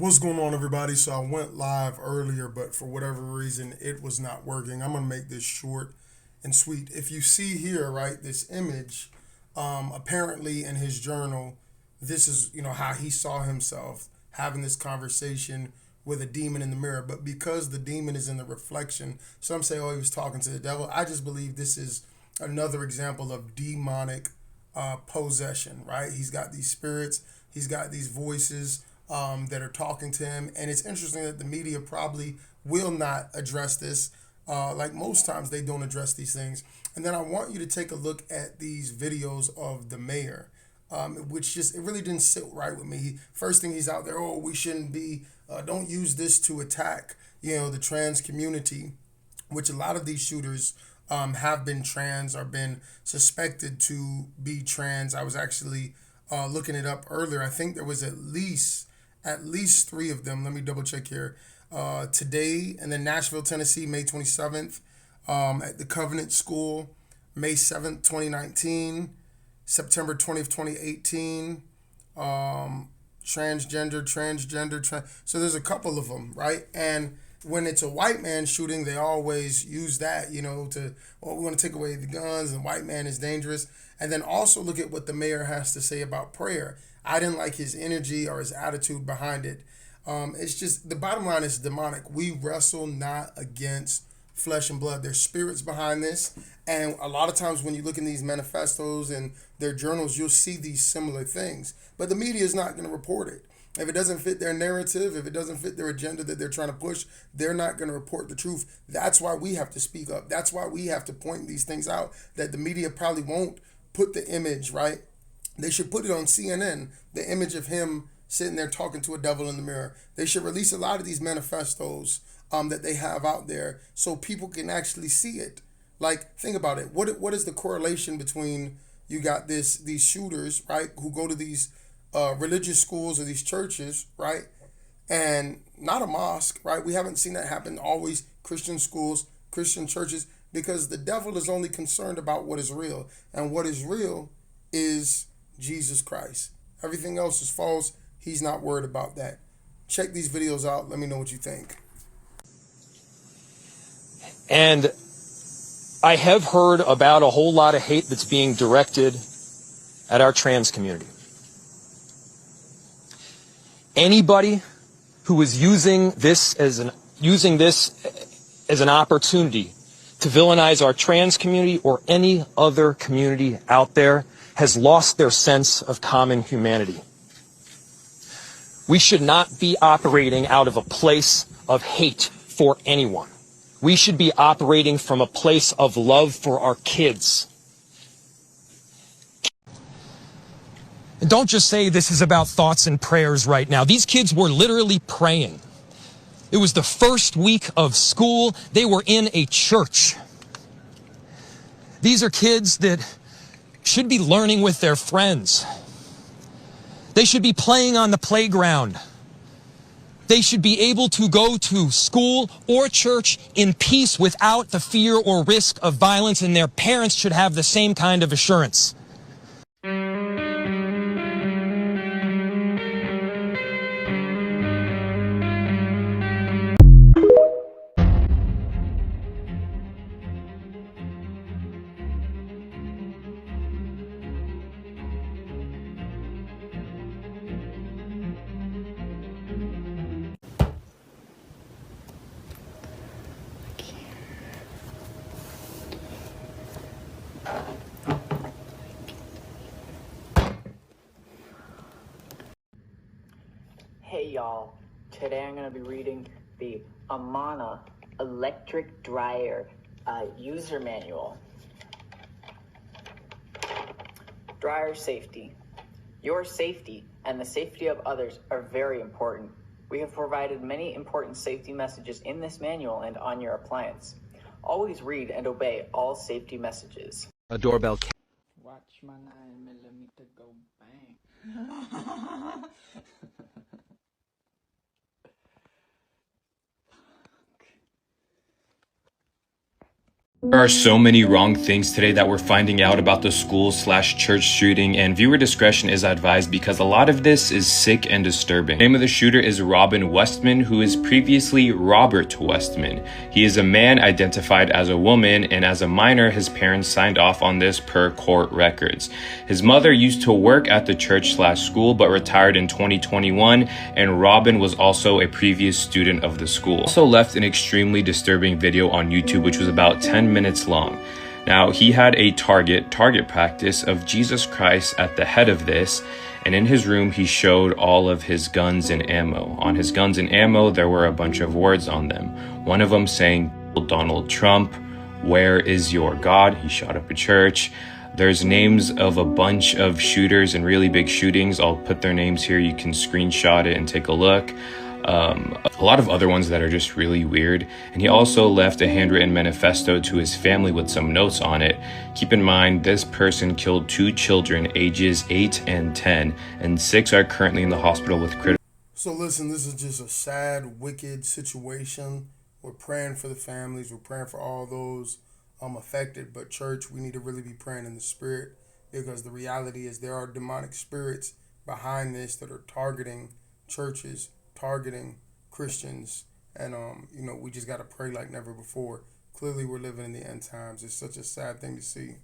What's going on, everybody? So I went live earlier, but for whatever reason, it was not working. I'm gonna make this short and sweet. If you see here, right, this image, apparently in his journal, this is how he saw himself having this conversation with a demon in the mirror. But because the demon is in the reflection, some say, oh, he was talking to the devil. I just believe this is another example of demonic possession, right? He's got these spirits, he's got these voices that are talking to him. And it's interesting that the media probably will not address this. Like most times, they don't address these things. And then I want you to take a look at these videos of the mayor, which just, it really didn't sit right with me. First thing he's out there, oh, we shouldn't be, don't use this to attack, the trans community, which a lot of these shooters have been trans or been suspected to be trans. I was actually looking it up earlier. I think there was at least three of them. Let me double check here. Today, and then Nashville, Tennessee, May 27th. At the Covenant School, May 7th, 2019. September 20th, 2018. Transgender. So there's a couple of them, right? And when it's a white man shooting, they always use that, we want to take away the guns and white man is dangerous. And then also look at what the mayor has to say about prayer. I didn't like his energy or his attitude behind it. It's just, the bottom line is demonic. We wrestle not against flesh and blood. There's spirits behind this. And a lot of times when you look in these manifestos and their journals, you'll see these similar things. But the media is not going to report it. If it doesn't fit their narrative, if it doesn't fit their agenda that they're trying to push, they're not going to report the truth. That's why we have to speak up. That's why we have to point these things out that the media probably won't put the image, right? They should put it on CNN, the image of him sitting there talking to a devil in the mirror. They should release a lot of these manifestos that they have out there so people can actually see it. Like, think about it. What is the correlation between you got these shooters, right, who go to these religious schools or these churches, right, and not a mosque, right? We haven't seen that happen. Always Christian schools, Christian churches, because the devil is only concerned about what is real. And what is real is Jesus Christ. Everything else is false. He's not worried about that. Check these videos out. Let me know what you think. And I have heard about a whole lot of hate that's being directed at our trans community. Anybody who is using this as an opportunity to villainize our trans community or any other community out there has lost their sense of common humanity. We should not be operating out of a place of hate for anyone. We should be operating from a place of love for our kids. And don't just say this is about thoughts and prayers right now. These kids were literally praying. It was the first week of school. They were in a church. These are kids that should be learning with their friends. They should be playing on the playground. They should be able to go to school or church in peace without the fear or risk of violence, and their parents should have the same kind of assurance. Hey y'all, today I'm going to be reading the Amana electric dryer user manual. Dryer safety. Your safety and the safety of others are very important. We have provided many important safety messages in this manual and on your appliance. Always read and obey all safety messages. A doorbell. Watch my 9mm go bang. There are so many wrong things today that we're finding out about the school/church shooting, and viewer discretion is advised because a lot of this is sick and disturbing. The name of the shooter is Robin Westman, who is previously Robert Westman. He is a man identified as a woman, and as a minor, his parents signed off on this per court records. His mother used to work at the church/school but retired in 2021, and Robin was also a previous student of the school. Also left an extremely disturbing video on YouTube, which was about 10 minutes long. Now, he had a target practice of Jesus Christ at the head of this, and in his room he showed all of his guns and ammo. On his guns and ammo, there were a bunch of words on them. One of them saying, Donald Trump, where is your God? He shot up a church. There's names of a bunch of shooters and really big shootings. I'll put their names here. You can screenshot it and take a look. A lot of other ones that are just really weird. And he also left a handwritten manifesto to his family with some notes on it. Keep in mind, this person killed 2 children, ages 8 and 10, and 6 are currently in the hospital with critical. So listen, this is just a sad, wicked situation. We're praying for the families. We're praying for all those affected. But church, we need to really be praying in the spirit, because the reality is there are demonic spirits behind this that are targeting churches, targeting Christians, and we just got to pray like never before. Clearly we're living in the end times. It's such a sad thing to see.